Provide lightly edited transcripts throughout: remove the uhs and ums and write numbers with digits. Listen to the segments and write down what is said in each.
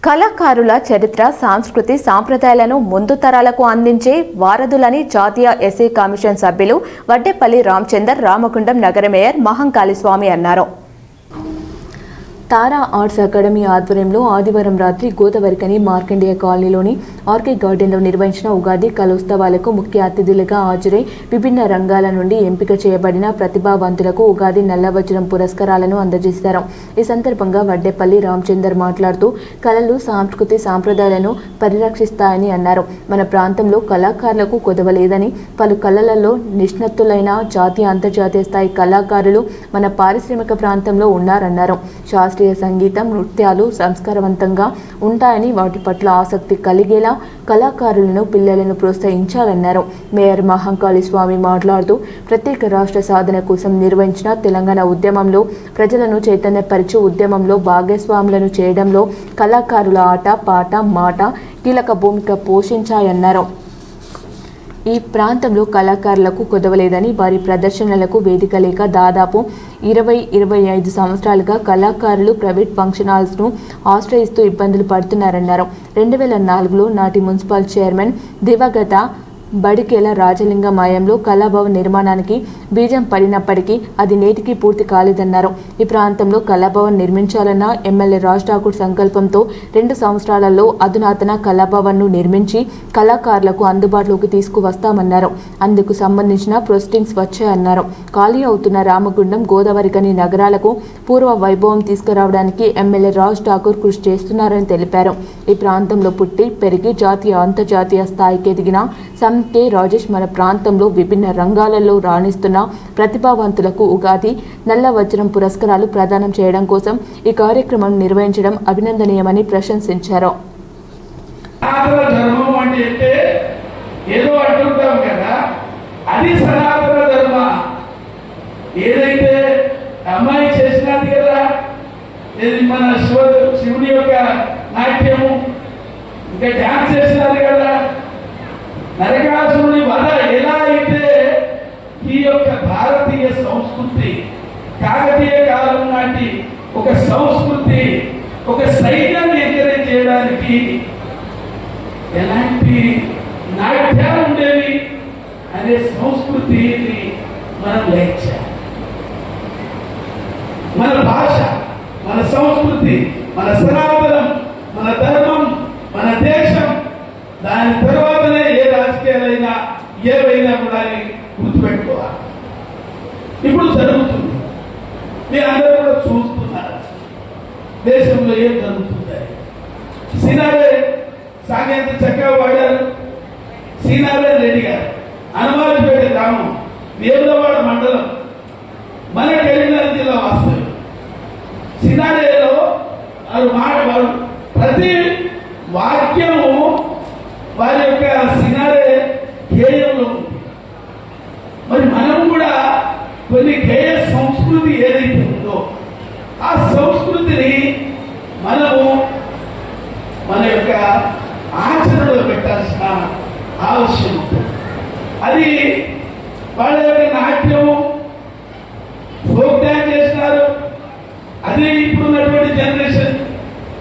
కళాకారుల చరిత్ర, సంస్కృతి, సాంప్రదాయాలను ముందు తరాలకు అందించే వారధులని జాతీయ ఎస్సీ కమిషన్ సభ్యులు వడ్డేపల్లి రామచందర్ రామగుండం నగర మేయర్ మహంకాళి స్వామి అన్నారు. తారా ఆర్ట్స్ అకాడమీ ఆధ్వర్యంలో ఆదివారం రాత్రి గోదావరికని మార్కండేయ కాలనీలోని ఆర్కే గార్డెన్లో నిర్వహించిన ఉగాది కలోత్సవాలకు ముఖ్య అతిథులుగా హాజరై విభిన్న రంగాల నుండి ఎంపిక చేయబడిన ప్రతిభావంతులకు ఉగాది నల్లవజ్రం పురస్కారాలను అందజేశారు. ఈ సందర్భంగా వడ్డేపల్లి రామచందర్ మాట్లాడుతూ కళలు, సంస్కృతి, సాంప్రదాయాలను పరిరక్షిస్తాయని అన్నారు. మన ప్రాంతంలో కళాకారులకు కొదవలేదని, పలు కళలలో నిష్ణాతులైన జాతీయ, అంతర్జాతీయ స్థాయి కళాకారులు మన పారిశ్రామిక ప్రాంతంలో ఉన్నారన్నారు. శాస్త్రీయ సంగీతం, నృత్యాలు సంస్కారవంతంగా ఉంటాయని, వాటి పట్ల ఆసక్తి కలిగేలా కళాకారులను, పిల్లలను ప్రోత్సహించాలన్నారు. మేయర్ మహంకాళి స్వామి మాట్లాడుతూ ప్రత్యేక రాష్ట్ర సాధన కోసం నిర్వహించిన తెలంగాణ ఉద్యమంలో ప్రజలను చైతన్యపరిచి ఉద్యమంలో భాగస్వాములను చేయడంలో కళాకారుల ఆట, పాట, మాట కీలక భూమిక పోషించాయన్నారు. ఈ ప్రాంతంలో కళాకారులకు కొదవలేదని, వారి ప్రదర్శనలకు వేదిక లేక దాదాపు 20-25 సంవత్సరాలుగా కళాకారులు ప్రైవేట్ ఫంక్షన్ హాల్స్ను ఆశ్రయిస్తూ ఇబ్బందులు పడుతున్నారన్నారు. 2004లో నాటి మున్సిపల్ చైర్మన్ దివంగత బడికేల రాజలింగం హయాంలో కళాభవన్ నిర్మాణానికి బీజం పడినప్పటికీ అది నేటికి పూర్తి కాలేదన్నారు. ఈ ప్రాంతంలో కళాభవన్ నిర్మించాలన్న ఎమ్మెల్యే రాజ్ ఠాకూర్ సంకల్పంతో 2 సంవత్సరాలలో అధునాతన కళాభవన్ను నిర్మించి కళాకారులకు అందుబాటులోకి తీసుకువస్తామన్నారు. అందుకు సంబంధించిన ప్రొసీడింగ్స్ వచ్చాయన్నారు. ఖాళీ అవుతున్న రామగుండం, గోదావరికని నగరాలకు పూర్వ వైభవం తీసుకురావడానికి ఎమ్మెల్యే రాజ్ ఠాకూర్ కృషి చేస్తున్నారని తెలిపారు. ఈ ప్రాంతంలో పుట్టి పెరిగి జాతీయ, అంతర్జాతీయ స్థాయికి ఎదిగిన కె రాజేష్ మన ప్రాంతంలో విభిన్న రంగాలలో రాణిస్తున్న ప్రతిభావంతులకు ఉగాది నల్ల వజ్రం పురస్కారాలు ప్రదానం చేయడం కోసం ఈ కార్యక్రమం నిర్వహించడం అభినందనీయమని ప్రశంసించారు. శివుని యొక్క నాట్యము, ఇంకా డాన్స్ చేసినారు కదా, నరకాసురుని వధ ఎలా అయితే ఈ యొక్క భారతీయ సంస్కృతి, కాకతీయ కాలం నాటి ఒక సంస్కృతి, ఒక సైన్యాన్ని ఎంకరేజ్ చేయడానికి ఎలాంటి నాట్యాలు ఉండేవి అనే సంస్కృతిని మనం లేచాం. మన భాష, మన సంస్కృతి, మన సనాతనం, మన ధర్మం, మన దేశం, దాని తర్వాతనే ఏ రాజకీయాలైనా ఏవైనా కూడా గుర్తుపెట్టుకోవాలి. ఇప్పుడు జరుగుతుంది, మీరు అందరూ కూడా చూస్తున్నారు దేశంలో ఏం జరుగుతుంది. సీనారే సాగేంత చక్కగా వాడారు. సీనారే రెడ్డి గారు, హనుమాన్పేట గ్రామం, వేములవాడ మండలం, మన కరీంనగర్ జిల్లా వాస్తవ్యం. సీనారేలో వారు ప్రతి వాక్యము వారి యొక్క సినారే గేయంలో ఉంది. మరి మనం కూడా కొన్ని గేయ సంస్కృతి ఏదైతే ఉందో ఆ సంస్కృతిని మనము మన యొక్క ఆచరణలో పెట్టాల్సిన ఆవశ్యం ఉంటుంది. అది వాళ్ళ యొక్క నాట్యము, ఫోక్ డ్యాన్స్ చేస్తున్నారు. అది ఇప్పుడున్నటువంటి జనరేషన్,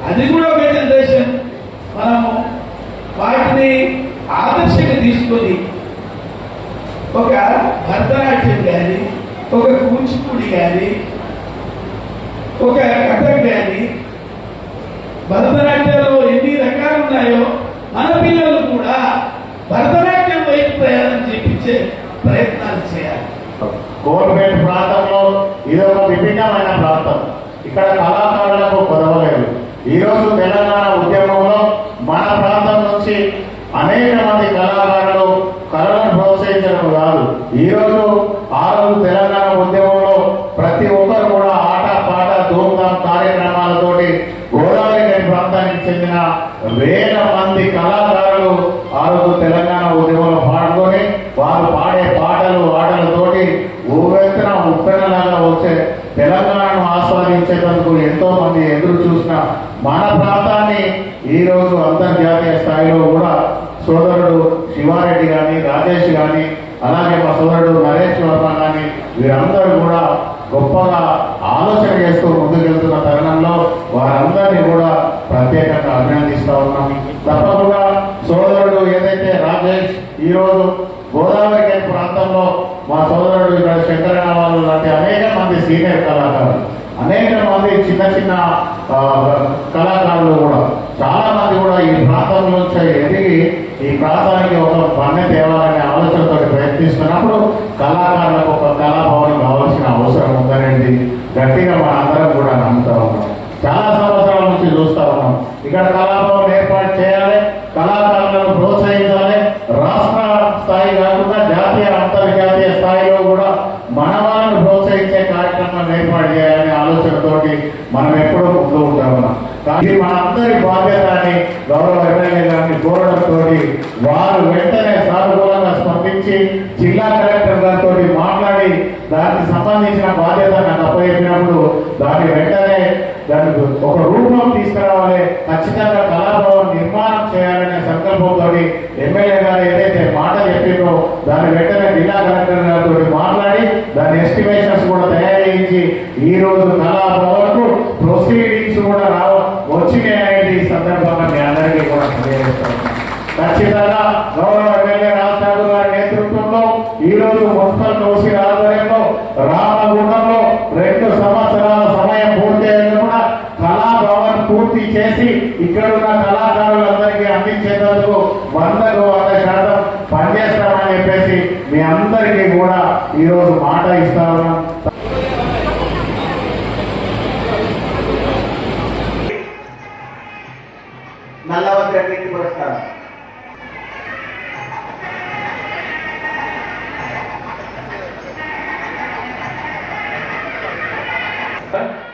అది కూడా ఒక జనరేషన్. మనము వాటిని ఆదర్శంగా తీసుకొని ఒక భరతనాట్యం కానీ, ఒక కూచిపూడి కానీ, ఒక కథక్ కానీ, భరతనాట్యంలో ఎన్ని రకాలు ఉన్నాయో మన పిల్లలు కూడా భరతనాట్యం వైపు ప్రయాణం చేయించే ప్రయత్నాలు చేయాలి. కోర్టుపేట ప్రాంతంలో ఇది ఒక విభిన్నమైన ప్రాంతం. ఇక్కడ కళాకారులకు కొదవలేదు. ఈరోజు తెలంగాణ ఉద్యమంలో మన ప్రాంతం నుంచి అనేక మంది కళాకారులు కళలను ప్రోత్సహించడం కాదు, ఈరోజు ఆ రోజు తెలంగాణ ఉద్యమంలో ప్రతి ఒక్కరు కూడా ఆట, పాట, ధూమ్ధామ్ కార్యక్రమాలతోటి గోదావరి ప్రాంతానికి చెందిన వేల మంది కళాకారులు ఆ రోజు తెలంగాణ ఉద్యమంలో పాడుకొని వారు పాడే పాటలు, ఆటలతోటి ఊవెత్తున ఉప్పెనలాగా వచ్చే తెలంగాణను ఆస్వాదించేందుకు ఎంతో మంది ఎదురు చూసిన మన ప్రాంతాన్ని ఈరోజు అంతర్జాతీయ స్థాయిలో కూడా సోదరుడు శివారెడ్డి కానీ, రాజేష్ కానీ, అలాగే మా సోదరుడు నరేష్ వర్మ కానీ వీరందరూ కూడా గొప్పగా ఆలోచన చేస్తూ ముందుకెళ్తున్న తరుణంలో వారందరినీ కూడా ప్రత్యేకంగా అభినందిస్తా ఉన్నాం. తప్పకుండా సోదరుడు ఏదైతే రాజేష్ ఈరోజు గోదావరి ప్రాంతంలో మా సోదరుడు ఇక్కడ శంకరనామాలు లాంటి అనేక మంది సీనియర్ కళాకారులు, అనేక మంది చిన్న చిన్న కళాకారులు కూడా చాలా మంది కూడా ఈ ప్రాంతం నుంచి ఎదిగి ఈ ప్రాంతానికి ఒక పన్నె తేవాలనే ఆలోచనతో ప్రయత్నిస్తున్నప్పుడు కళాకారులకు ఒక కళాభవనం కావాల్సిన అవసరం ఉందనేది గట్టిగా మన అందరం కూడా నమ్ముతా ఉన్నాం. చాలా సంవత్సరాల నుంచి చూస్తా ఉన్నాం. ఇక్కడ కళాభవన్ ఏర్పాటు చేయాలి, కళాకారులను ప్రోత్సహించాలి. రాష్ట్ర స్థాయి కాకుండా జాతీయ అంతర్జాతీయ స్థాయిలో కూడా మన వాళ్ళను ప్రోత్సహించే కార్యక్రమాన్ని ఏర్పాటు చేయాలనే ఆలోచనతోటి మనం ఎప్పుడూ ముందు ఉంటా ఉన్నాం. కానీ మనందరి బాధ్యత అని గౌరవ ఎమ్మెల్యే గారిని కోరడంతో వారు వెంటనే సానుకూలంగా స్పందించి జిల్లా కలెక్టర్ గారితో మాట్లాడి దానికి సంబంధించిన బాధ్యత నాకు అప్పచెప్పినప్పుడు దాన్ని వెంటనే దానికి ఒక రూపం తీసుకురావాలి, ఖచ్చితంగా కళాభవన్ నిర్మాణం చేయాలనే సంకల్పంతో ఎమ్మెల్యే గారు ఏదైతే మాట చెప్పిందో దాన్ని వెంటనే జిల్లా కలెక్టర్ గారితో మాట్లాడి దాని ఎస్టిమేషన్స్ కూడా తయారు చేయించి ఈ రోజు కళాభవన్ కు ప్రొసీడింగ్స్ కూడా వచ్చినాయనేది ఈ సందర్భంగా మీ అందరికీ కూడా తెలియజేస్తాను. ఖచ్చితంగా గౌరవ ఎమ్మెల్యే రాజ్ ఠాకూర్ గారి నేతృత్వంలో ఈ రోజు మున్సిపల్ కౌన్సిల్ ఆధ్వర్యంలో రామగుండంలో 2 సంవత్సరాల సమయం పూర్తయ్యేది కూడా కళాభవన్ పూర్తి చేసి ఇక్కడ ఉన్న కళాకారులందరికీ అందించేందుకు 100% పనిచేస్తామని చెప్పేసి మీ అందరికీ కూడా ఈ రోజు మాట ఇస్తా ఉన్నాం. నల్లవద్ర కీర్తి పురస్కారం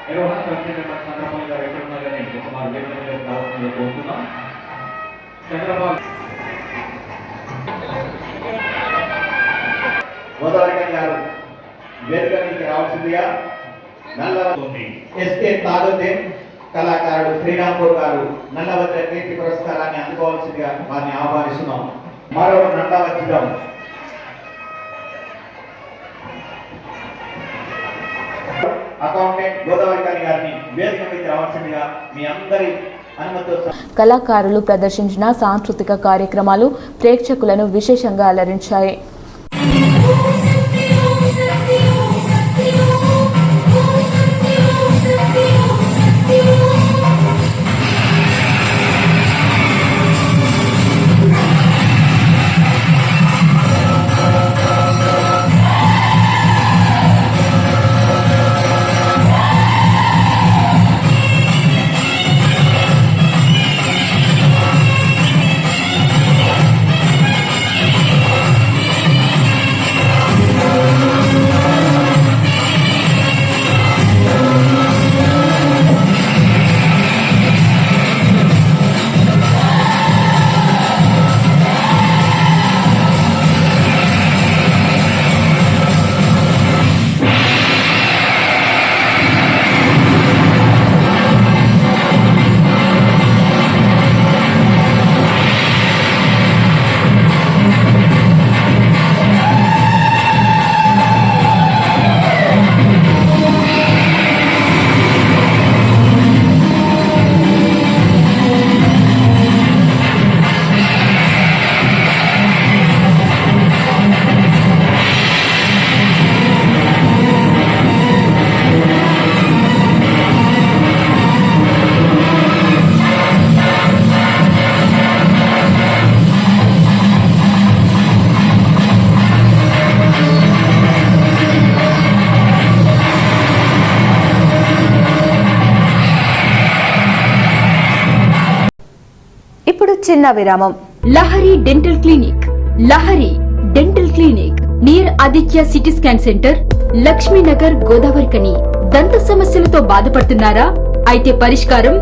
నిర్వహణ ప్రత్యేకంగా చంద్రబాబు గారు ఎక్కడున్నా కానీ సుమారు కోరుతున్నాం. చంద్రబాబు గోదావరి గారు వేదిక నుంచి రావాల్సిందిగా నల్లవద్ర ఎస్కే తాజుద్దీన్ కళాకారుడు శ్రీరాంపూర్ గారు నల్లవద్ర కీర్తి పురస్కారాన్ని అందుకోవాల్సిందిగా వారిని ఆహ్వానిస్తున్నాం. మరో నందవజ్రం అకౌంటెంట్ గోదావరి గారిని వేదిక మీద రావాల్సిందిగా మీ అందరి అనుమతితో కళాకారులు ప్రదర్శించిన సాంస్కృతిక కార్యక్రమాలు ప్రేక్షకులను విశేషంగా అలరించాయి. చిన్న విరామం. Lahari dental clinic. Lahari dental clinic near Aditya CT scan centre, Lakshmi Nagar, Godavarikhani. దంత సమస్యలతో బాధపడుతున్నారా? అయితే పరిష్కారం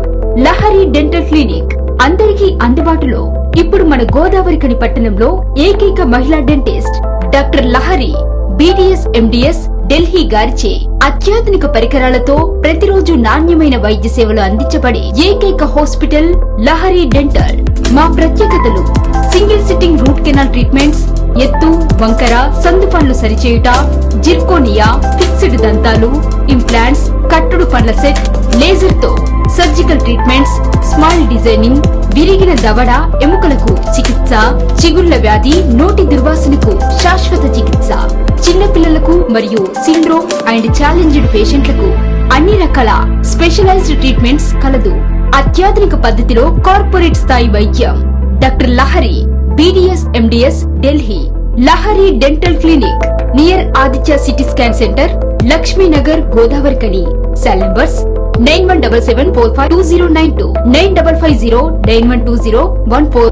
లహరి డెంటల్ క్లినిక్. అందరికీ అందుబాటులో. ఇప్పుడు మన గోదావరికని పట్టణంలో ఏకైక మహిళా dentist doctor Lahari BDS MDS Delhi గారిచే అత్యాధునిక పరికరాలతో ప్రతిరోజు నాణ్యమైన వైద్య సేవలు అందించబడే ఏకైక హాస్పిటల్ లహరి డెంటల్. మా ప్రత్యేకతలు: single sitting root canal treatments, ఎత్తు, వంకర, సందు పనులు సరిచేయుట, జిర్కోనియా, ఫిక్స్డ్ దంతాలు, ఇంప్లాంట్స్, కట్టుడు పండ్ల సెట్, లేజర్ తో సర్జికల్ ట్రీట్మెంట్స్, స్మైల్ డిజైనింగ్, విరిగిన దవడ ఎముకలకు చికిత్స, చిగుళ్ల వ్యాధి, నోటి దుర్వాసనకు శాశ్వత చికిత్స, చిన్నపిల్లలకు మరియు సిండ్రోమ్ అండ్ ఛాలెంజ్డ్ పేషెంట్లకు అన్ని రకాల స్పెషలైజ్డ్ ట్రీట్మెంట్స్ కలదు. అత్యాధునిక పద్ధతిలో కార్పొరేట్ స్థాయి వైద్యం. Doctor Lahari, BDS MDS, Delhi. Lahari dental clinic near Aditya CT scan centre, Lakshmi Nagar, Godavarikhani. Cell numbers 9177452092, 9550912014.